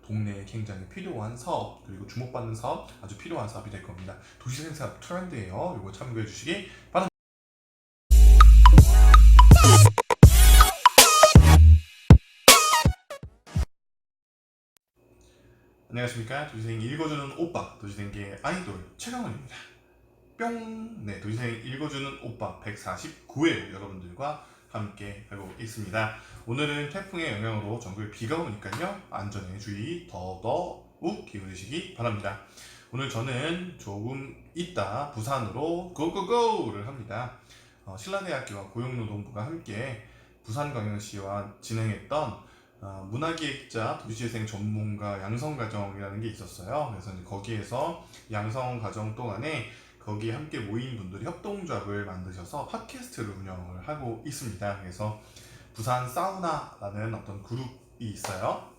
동네에 굉장히 필요한 사업, 그리고 주목받는 사업, 아주 필요한 사업이 될 겁니다. 도시생산 트렌드예요. 이거 참고해 주시기 바랍니다. 안녕하십니까. 도시생 읽어주는 오빠, 도시생계의 아이돌 최강원입니다. 뿅! 네, 도시생 읽어주는 오빠 149회 여러분들과 함께 하고 있습니다. 오늘은 태풍의 영향으로 전국에 비가 오니까요. 안전에 주의 더더욱 기울이시기 바랍니다. 오늘 저는 조금 이따 부산으로 고고고를 합니다. 신라대학교와 고용노동부가 함께 부산광역시와 진행했던 문화기획자 도시재생 전문가 양성과정이라는 게 있었어요. 그래서 이제 거기에서 양성과정 동안에 거기에 함께 모인 분들이 협동조합을 만드셔서 팟캐스트를 운영을 하고 있습니다. 그래서 부산 사우나라는 어떤 그룹이 있어요.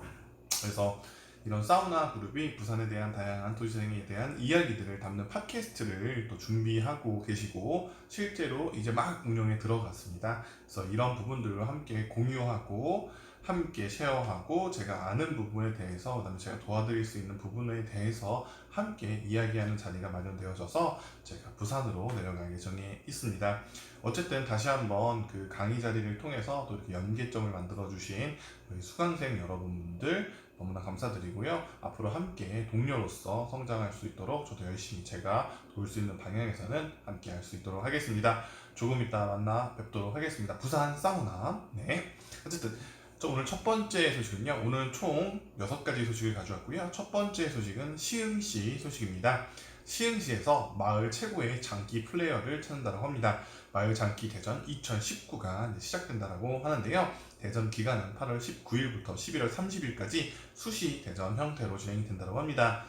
그래서 이런 사우나 그룹이 부산에 대한 다양한 도시생에 대한 이야기들을 담는 팟캐스트를 또 준비하고 계시고 실제로 이제 막 운영에 들어갔습니다. 그래서 이런 부분들을 함께 공유하고 함께 쉐어하고 제가 아는 부분에 대해서 그다음에 제가 도와드릴 수 있는 부분에 대해서 함께 이야기하는 자리가 마련되어져서 제가 부산으로 내려갈 예정에 있습니다. 어쨌든 다시 한번 그 강의 자리를 통해서 또 이렇게 연계점을 만들어 주신 우리 수강생 여러분들 너무나 감사드리고요. 앞으로 함께 동료로서 성장할 수 있도록 저도 열심히 제가 도울 수 있는 방향에서는 함께 할 수 있도록 하겠습니다. 조금 이따 만나 뵙도록 하겠습니다. 부산 사우나. 네. 어쨌든 오늘 첫 번째 소식은요. 오늘 총 6가지 소식을 가져왔고요. 첫 번째 소식은 시흥시 소식입니다. 시흥시에서 마을 최고의 장기 플레이어를 찾는다고 합니다. 마을 장기 대전 2019가 시작된다고 하는데요. 대전 기간은 8월 19일부터 11월 30일까지 수시 대전 형태로 진행이 된다고 합니다.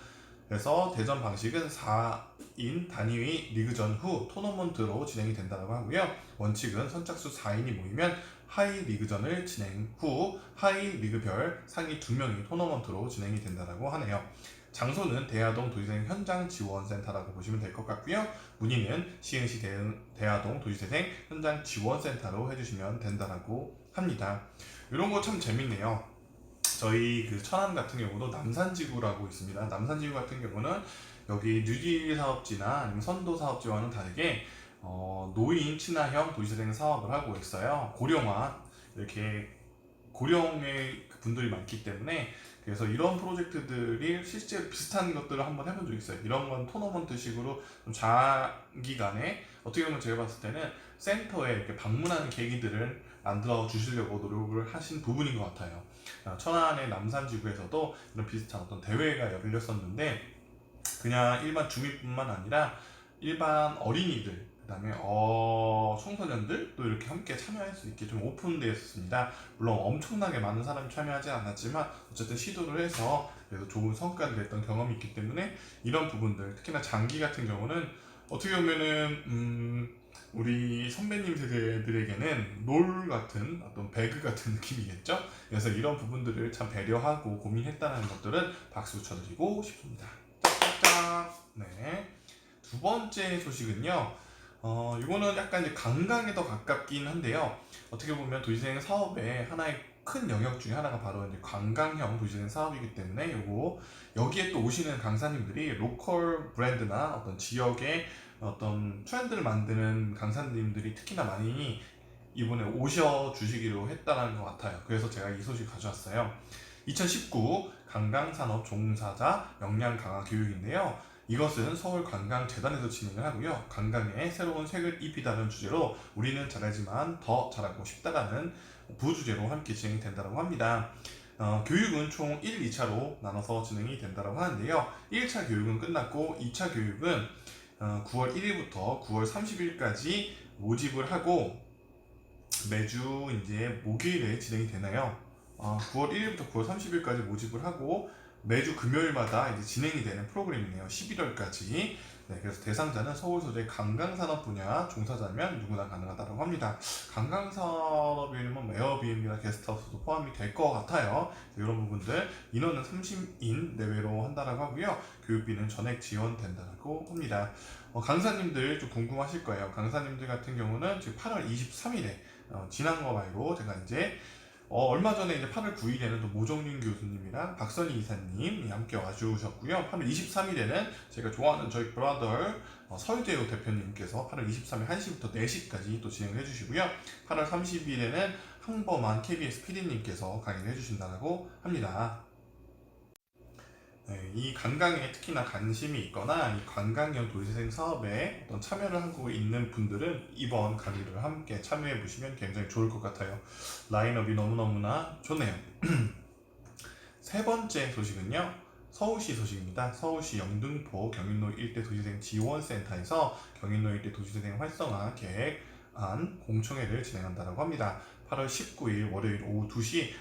그래서 대전 방식은 4인 단위 리그전 후 토너먼트로 진행이 된다고 하고요. 원칙은 선착수 4인이 모이면 하이 리그전을 진행 후 하이 리그별 상위 2명이 토너먼트로 진행이 된다고 하네요. 장소는 대하동 도시재생 현장 지원센터라고 보시면 될 것 같고요. 문의는 시흥시 대하동 도시재생 현장 지원센터로 해주시면 된다고 합니다. 이런 거 참 재밌네요. 저희 그 천안 같은 경우도 남산지구라고 있습니다. 남산지구 같은 경우는 여기 뉴딜 사업지나 아니면 선도 사업지와는 다르게 노인 친화형 도시재생 사업을 하고 있어요. 고령화 이렇게 고령의 분들이 많기 때문에 그래서 이런 프로젝트들이 실제로 비슷한 것들을 한번 해본 적이 있어요. 이런 건 토너먼트식으로 좀 장기간에 어떻게 보면 제가 봤을 때는 센터에 이렇게 방문하는 계기들을 만들어 주시려고 노력을 하신 부분인 것 같아요. 천안의 남산지구에서도 이런 비슷한 어떤 대회가 열렸었는데 그냥 일반 주민뿐만 아니라 일반 어린이들 그다음에 청소년들도 이렇게 함께 참여할 수 있게 좀 오픈되어 있었습니다. 물론 엄청나게 많은 사람이 참여하지 않았지만 어쨌든 시도를 해서 그래서 좋은 성과를 냈던 경험이 있기 때문에 이런 부분들 특히나 장기 같은 경우는 어떻게 보면은 우리 선배님 세대들에게는 롤 같은 어떤 배그 같은 느낌이겠죠. 그래서 이런 부분들을 참 배려하고 고민했다는 것들은 박수 쳐드리고 싶습니다. 짝짝짝. 네. 두 번째 소식은요. 이거는 약간 이제 관광에 더 가깝긴 한데요. 어떻게 보면 도시재생 사업의 하나의 큰 영역 중에 하나가 바로 이제 관광형 도시재생 사업이기 때문에 여기에 또 오시는 강사님들이 로컬 브랜드나 어떤 지역의 어떤 트렌드를 만드는 강사님들이 특히나 많이 이번에 오셔 주시기로 했다는 것 같아요. 그래서 제가 이 소식 가져왔어요. 2019 관광산업 종사자 역량 강화 교육인데요. 이것은 서울관광재단에서 진행을 하고요. 관광에 새로운 색을 입히다는 주제로 우리는 잘하지만 더 잘하고 싶다라는 부주제로 함께 진행이 된다고 합니다. 교육은 총 1, 2차로 나눠서 진행이 된다고 하는데요. 1차 교육은 끝났고 2차 교육은 9월 1일부터 9월 30일까지 모집을 하고 매주 이제 목요일에 진행이 되나요? 9월 1일부터 9월 30일까지 모집을 하고 매주 금요일마다 이제 진행이 되는 프로그램이네요. 11월까지. 네, 그래서 대상자는 서울 소재 관광산업 분야 종사자면 누구나 가능하다고 합니다. 관광산업이면 에어비앤비나 게스트하우스도 포함이 될 것 같아요. 이런 부분들 인원은 30인 내외로 한다라고 하고요. 교육비는 전액 지원된다고 합니다. 강사님들 좀 궁금하실 거예요. 강사님들 같은 경우는 지금 8월 23일에 지난 거 말고 제가 이제 얼마 전에 이제 8월 9일에는 또 모정윤 교수님이랑 박선희 이사님이 함께 와주셨고요. 8월 23일에는 제가 좋아하는 저희 브라더 서유대우 대표님께서 8월 23일 1시부터 4시까지 또 진행을 해주시고요. 8월 30일에는 항범한 KBS PD님께서 강의를 해주신다고 합니다. 네, 이 관광에 특히나 관심이 있거나 이 관광형 도시재생 사업에 어떤 참여를 하고 있는 분들은 이번 강의를 함께 참여해 보시면 굉장히 좋을 것 같아요. 라인업이 너무너무나 좋네요. 세 번째 소식은요, 서울시 소식입니다. 서울시 영등포 경인로 일대 도시재생 지원센터에서 경인로 일대 도시재생 활성화 계획안 공청회를 진행한다고 합니다. 8월 19일 월요일 오후 2시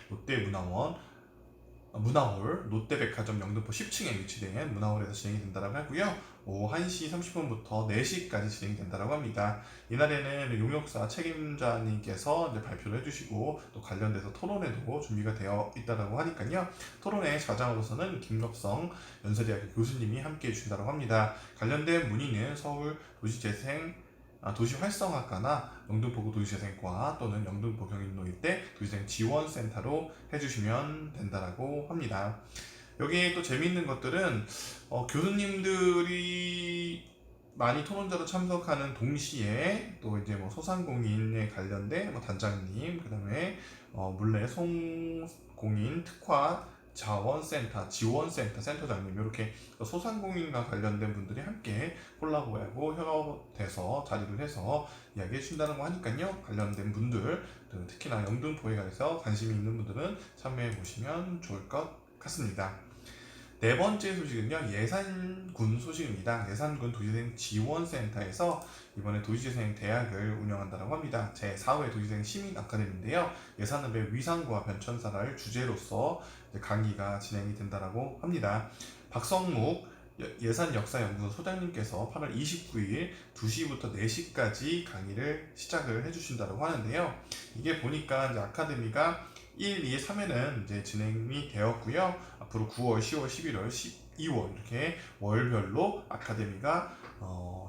문화홀 롯데백화점 영등포 10층에 위치된 문화홀에서 진행이 된다고 하고요. 오후 1시 30분부터 4시까지 진행이 된다고 합니다. 이날에는 용역사 책임자님께서 이제 발표를 해주시고 또 관련돼서 토론회도 준비가 되어 있다고 하니까요. 토론회 좌장으로서는 김럽성 연세대학교 교수님이 함께 해주신다고 합니다. 관련된 문의는 서울 도시활성화과나 영등포구 도시재생과 또는 영등포 경인로 일대 도시재생 지원센터로 해주시면 된다고 합니다. 여기에 또 재미있는 것들은 교수님들이 많이 토론자로 참석하는 동시에 또 이제 뭐 소상공인에 관련된 단장님, 그다음에 물레 송공인 특화 지원센터 센터장님, 이렇게 소상공인과 관련된 분들이 함께 콜라보하고 협업해서 자리를 해서 이야기해 주신다는 거 하니까요. 관련된 분들, 특히나 영등포에 관해서 관심이 있는 분들은 참여해 보시면 좋을 것 같습니다. 네 번째 소식은요, 예산군 소식입니다. 예산군 도시재생 지원센터에서 이번에 도시재생 대학을 운영한다고 합니다. 제4회 도시재생 시민 아카데미인데요. 예산읍의 위상과 변천사를 주제로서 강의가 진행이 된다고 합니다. 박성묵 예산역사연구소 소장님께서 8월 29일 2시부터 4시까지 강의를 시작을 해주신다고 하는데요. 이게 보니까 이제 아카데미가 1, 2, 3회는 이제 진행이 되었고요. 앞으로 9월, 10월, 11월, 12월 이렇게 월별로 아카데미가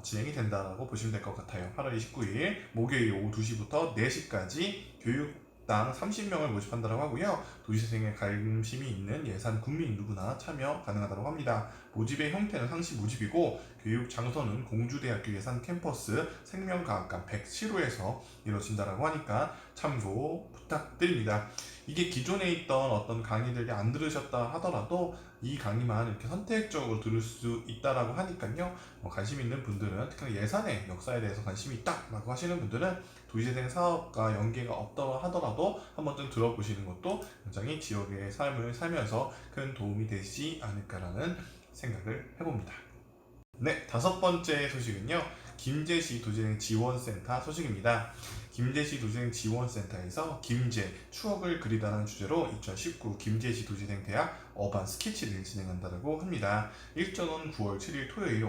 진행이 된다고 보시면 될 것 같아요. 8월 29일 목요일 오후 2시부터 4시까지 교육당 30명을 모집한다고 하고요. 도시재생에 관심이 있는 예산 국민 누구나 참여 가능하다고 합니다. 모집의 형태는 상시 모집이고 교육 장소는 공주대학교 예산 캠퍼스 생명과학관 107호에서 이루어진다고 하니까 참고 부탁드립니다. 이게 기존에 있던 어떤 강의들이 안 들으셨다 하더라도 이 강의만 이렇게 선택적으로 들을 수 있다라고 하니까요. 관심 있는 분들은 특히 예산의 역사에 대해서 관심이 있다라고 하시는 분들은 도시재생 사업과 연계가 없다고 하더라도 한 번쯤 들어보시는 것도 굉장히 지역의 삶을 살면서 큰 도움이 되지 않을까라는 생각을 해봅니다. 네, 다섯 번째 소식은요, 김제시 도시재생 지원센터 소식입니다. 김제시 도시재생 지원센터에서 김제 추억을 그리다라는 주제로 2019 김제시 도시재생 대학 어반 스케치를 진행한다고 합니다. 일정은 9월 7일 토요일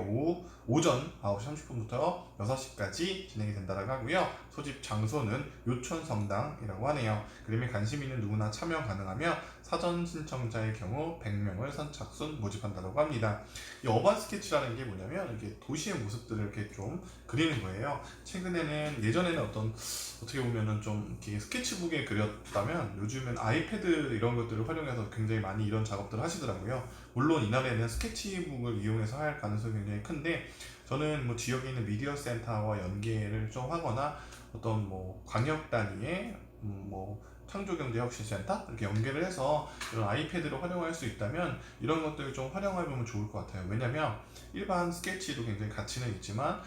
오전 9시 30분부터 6시까지 진행이 된다고 하고요. 소집 장소는 요촌성당이라고 하네요. 그림에 관심 있는 누구나 참여 가능하며 사전 신청자의 경우 100명을 선착순 모집한다고 합니다. 이 어반 스케치라는 게 뭐냐면 이렇게 도시의 모습들을 이렇게 좀 그리는 거예요. 최근에는 예전에는 어떻게 보면은 좀 이렇게 스케치북에 그렸다면 요즘엔 아이패드 이런 것들을 활용해서 굉장히 많이 이런 작업들을 하시더라고요. 물론 이날에는 스케치북을 이용해서 할 가능성이 굉장히 큰데, 저는 뭐 지역에 있는 미디어 센터와 연계를 좀 하거나 어떤 뭐 광역 단위의 뭐 창조경제혁신센터 이렇게 연계를 해서 이런 아이패드를 활용할 수 있다면 이런 것들을 좀 활용해보면 좋을 것 같아요. 왜냐면 일반 스케치도 굉장히 가치는 있지만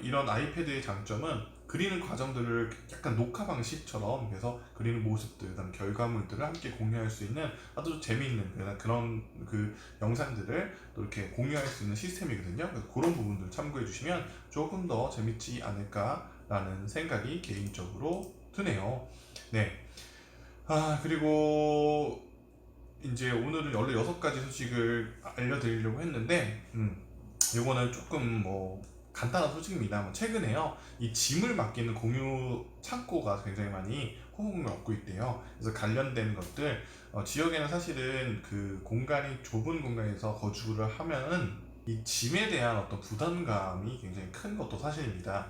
이런 아이패드의 장점은 그리는 과정들을 약간 녹화 방식처럼 해서 그리는 모습들, 그다음 결과물들을 함께 공유할 수 있는 아주 재미있는 그런 그 영상들을 또 이렇게 공유할 수 있는 시스템이거든요. 그래서 그런 부분들 참고해 주시면 조금 더 재밌지 않을까라는 생각이 개인적으로 드네요. 네. 그리고 이제 오늘은 원래 6가지 소식을 알려드리려고 했는데, 요거는 조금 뭐 간단한 소식입니다. 최근에요, 이 짐을 맡기는 공유 창고가 굉장히 많이 호응을 얻고 있대요. 그래서 관련된 것들, 지역에는 사실은 그 공간이 좁은 공간에서 거주를 하면은 이 짐에 대한 어떤 부담감이 굉장히 큰 것도 사실입니다.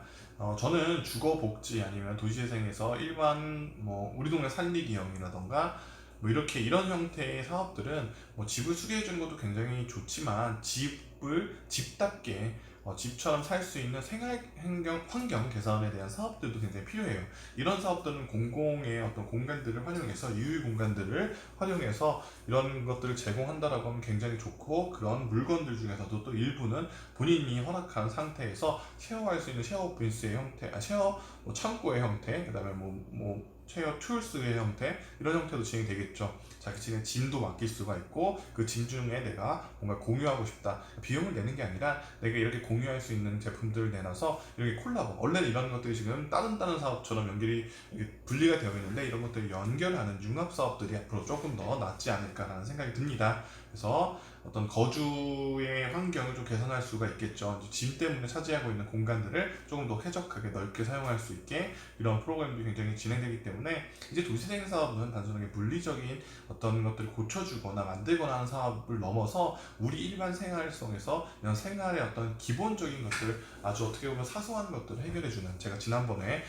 저는 주거복지 아니면 도시재생에서 일반 뭐 우리 동네 살리기형이라던가 뭐 이렇게 이런 형태의 사업들은 뭐 집을 수리해 주는 것도 굉장히 좋지만 집을 집답게 집처럼 살 수 있는 생활 환경 개선에 대한 사업들도 굉장히 필요해요. 이런 사업들은 공공의 어떤 공간들을 활용해서 유휴 공간들을 활용해서 이런 것들을 제공한다라고 하면 굉장히 좋고, 그런 물건들 중에서도 또 일부는 본인이 허락한 상태에서 쉐어할 수 있는 쉐어 오피스의 형태, 쉐어 뭐 창고의 형태, 그다음에 쉐어 툴스의 형태, 이런 형태도 진행되겠죠. 자, 그 진행 짐도 맡길 수가 있고, 그 짐 중에 내가 뭔가 공유하고 싶다, 비용을 내는 게 아니라 내가 이렇게 공유할 수 있는 제품들을 내놔서 이렇게 콜라보, 원래는 이런 것들이 지금 다른 사업처럼 연결이 분리가 되어 있는데 이런 것들을 연결하는 융합 사업들이 앞으로 조금 더 낫지 않을까라는 생각이 듭니다. 그래서 어떤 거주의 환경을 좀 개선할 수가 있겠죠. 이제 짐 때문에 차지하고 있는 공간들을 조금 더 쾌적하게 넓게 사용할 수 있게 이런 프로그램들이 굉장히 진행되기 때문에, 이제 도시재생 사업은 단순하게 물리적인 어떤 것들을 고쳐주거나 만들거나 하는 사업을 넘어서 우리 일반 생활 속에서 이런 생활의 어떤 기본적인 것들, 아주 어떻게 보면 사소한 것들을 해결해주는, 제가 지난번에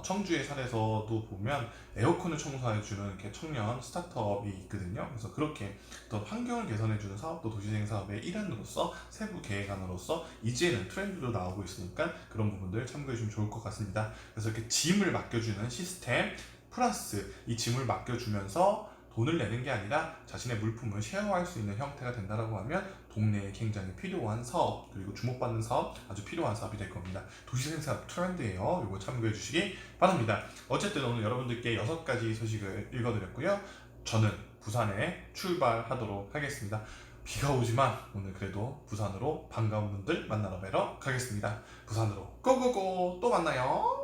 청주의 사례에서도 보면 에어컨을 청소해주는 이렇게 청년 스타트업이 있거든요. 그래서 그렇게 또 환경을 개선해주는 사업도 도시재생 사업의 일환으로서, 세부 계획안으로서 이제는 트렌드로 나오고 있으니까 그런 부분들 참고해주면 좋을 것 같습니다. 그래서 이렇게 짐을 맡겨주는 시스템 플러스 이 짐을 맡겨주면서 돈을 내는 게 아니라 자신의 물품을 쉐어할 수 있는 형태가 된다라고 하면 동네에 굉장히 필요한 사업, 그리고 주목받는 사업, 아주 필요한 사업이 될 겁니다. 도시재생 사업 트렌드예요. 이거 참고해 주시기 바랍니다. 어쨌든 오늘 여러분들께 6가지 소식을 읽어드렸고요. 저는 부산에 출발하도록 하겠습니다. 비가 오지만 오늘 그래도 부산으로 반가운 분들 만나러 뵈러 가겠습니다. 부산으로 고고고, 또 만나요.